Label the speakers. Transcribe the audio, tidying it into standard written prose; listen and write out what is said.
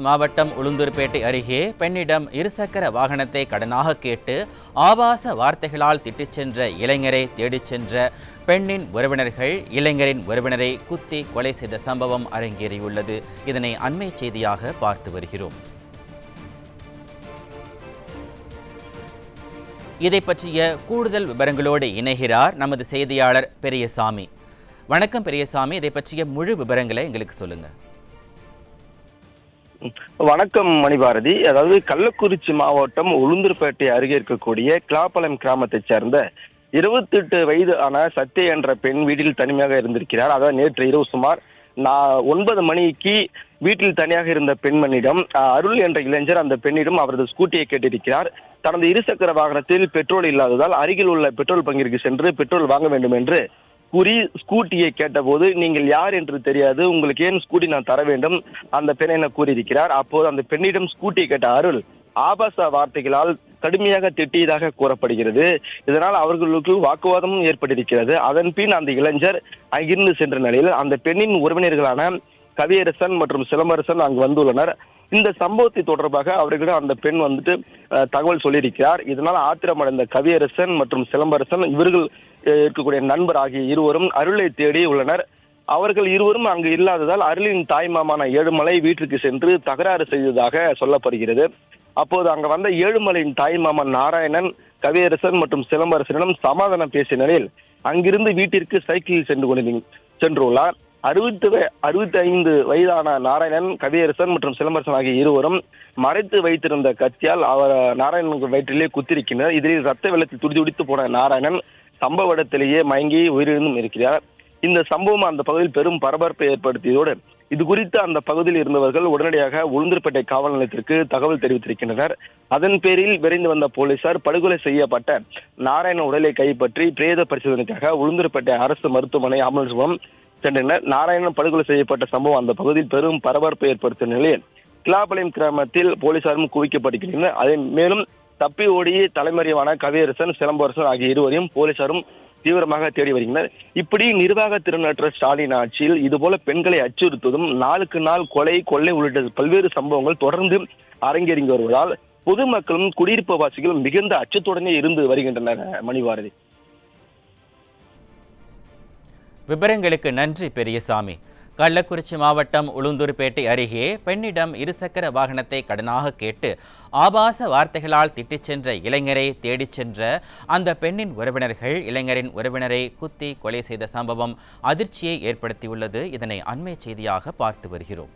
Speaker 1: மாவட்டம் உளுந்தூர்பேட்டை அருகே பெண்ணிடம் இருசக்கர வாகனத்தை கடனாக கேட்டு ஆபாச வார்த்தைகளால் திட்டிச் சென்ற இளைஞரை தேடிச் சென்ற பெண்ணின் உறவினர்கள் இளைஞரின் உறவினரை குத்தி கொலை செய்த சம்பவம் அரங்கேறியுள்ளது. இதனை அண்மை செய்தியாக பார்த்து வருகிறோம். இதை பற்றிய கூடுதல் விவரங்களோடு இணைகிறார் நமது செய்தியாளர் பெரியசாமி. வணக்கம் பெரியசாமி, இதை பற்றிய முழு விவரங்களை எங்களுக்கு சொல்லுங்க.
Speaker 2: வணக்கம் மணிபாரதி. அதாவது கள்ளக்குறிச்சி மாவட்டம் உளுந்தூர்பேட்டை அருகே இருக்கக்கூடிய கிளாப்பலம் கிராமத்தைச் சேர்ந்த 28 வயது ஆன சத்யா என்ற பெண் வீட்டில் தனிமையாக இருந்திருக்கிறார். அதாவது நேற்று இரவு சுமார் 9 மணிக்கு வீட்டில் தனியாக இருந்த பெண்மணியிடம் அருள் என்ற இளைஞர் அந்த பெண்ணிடம் அவரது ஸ்கூட்டியை கேட்டிருக்கிறார். தனது இருசக்கர வாகனத்தில் பெட்ரோல் இல்லாததால் அருகில் உள்ள பெட்ரோல் பங்கிற்கு சென்று பெட்ரோல் வாங்க வேண்டும் என்று கூறி ஸ்கூட்டியை கேட்டபோது, நீங்கள் யார் என்று தெரியாது, உங்களுக்கு ஏன் ஸ்கூட்டி நான் தர வேண்டும், அந்த பெண் என கூறியிருக்கிறார். அப்போது அந்த பெண்ணிடம் ஸ்கூட்டியை கேட்ட அருள் ஆபாச வார்த்தைகளால் கடுமையாக திட்டியதாக கூறப்படுகிறது. இதனால் அவர்களுக்கு வாக்குவாதமும் ஏற்பட்டிருக்கிறது. அதன் பின் அந்த இளைஞர் அங்கிருந்து சென்ற நிலையில் அந்த பெண்ணின் உறவினர்களான கவியரசன் மற்றும் சிலம்பரசன் அங்கு வந்துள்ளனர். இந்த சம்பவத்தை தொடர்பாக அவர்களிடம் அந்த பெண் தகவல் சொல்லியிருக்கிறார். இதனால் ஆத்திரமடைந்த கவியரசன் மற்றும் சிலம்பரசன் இவர்கள் இருக்கக்கூடிய நண்பர் ஆகிய இருவரும் அருளை தேடி உள்ளனர். அவர்கள் இருவரும் அங்கு இல்லாததால் அருளின் தாய்மாமான ஏழுமலை வீட்டிற்கு சென்று தகராறு செய்ததாக சொல்லப்படுகிறது. அப்போது அங்கு வந்த ஏழுமலையின் தாய்மாமன் நாராயணன் கவியரசன் மற்றும் சிலம்பரசனிடம் சமாதானம் பேசிய நிலையில் அங்கிருந்து வீட்டிற்கு சைக்கிளில் சென்றுள்ளார். 65 வயதான நாராயணன், கவியரசன் மற்றும் சிலம்பரசன் ஆகிய இருவரும் மறைத்து வைத்திருந்த கத்தியால் அவர் நாராயணன் வயிற்றிலே குத்திருக்கின்றனர். இதில் ரத்த வெள்ளத்தில் துடித்து போன நாராயணன் சம்பவ இடத்திலேயே மயங்கி உயிரிழந்தும் இருக்கிறார். இந்த சம்பவம் அந்த பகுதியில் பெரும் பரபரப்பை ஏற்படுத்தியதோடு இது குறித்து அந்த பகுதியில் இருந்தவர்கள் உடனடியாக உளுந்தூர்பேட்டை காவல் நிலையத்திற்கு தகவல் தெரிவித்திருக்கின்றனர். அதன் பேரில் விரைந்து வந்த போலீசார் படுகொலை செய்யப்பட்ட நாராயண உடலை கைப்பற்றி பிரேத பரிசோதனைக்காக உளுந்தூர்பேட்டை அரசு மருத்துவமனை ஆம்புலன்ஸ் மூலம் சென்றனர். நாராயணன் படுகொலை செய்யப்பட்ட சம்பவம் அந்த பகுதியில் பெரும் பரபரப்பை ஏற்படுத்திய நிலையில் கிளாப்பலம் கிராமத்தில் போலீசாரும் குவிக்கப்பட்டிருக்கின்றனர். அதை மேலும் தப்பி ஓடி தலைமறைவான கவியரசன் சிலம்பரசன் ஆகிய இருவரையும் போலீசாரும் தீவிரமாக தேடி வருகின்றனர். இப்படி நிர்வாக திறனற்ற ஸ்டாலின் ஆட்சியில் இதுபோல பெண்களை அச்சுறுத்துவதும் நாளுக்கு நாள் கொள்ளை உள்ளிட்ட பல்வேறு சம்பவங்கள் தொடர்ந்து அரங்கேறி வருவதால் பொதுமக்களும் குடியிருப்பு வாசிகளும் மிகுந்த அச்சத்துடனே இருந்து வருகின்றனர். மணிபாரதி,
Speaker 1: விவரங்களுக்கு நன்றி பெரியசாமி. கள்ளக்குறிச்சி மாவட்டம் உளுந்தூர்பேட்டை அருகே பெண்ணிடம் இருசக்கர வாகனத்தை கடனாக கேட்டு ஆபாச வார்த்தைகளால் திட்டிச் சென்ற இளைஞரை தேடிச் சென்ற அந்த பெண்ணின் உறவினர்கள் இளைஞரின் உறவினரை குத்தி கொலை செய்த சம்பவம் அதிர்ச்சியை ஏற்படுத்தியுள்ளது. இதனை அண்மை செய்தியாக பார்த்து வருகிறோம்.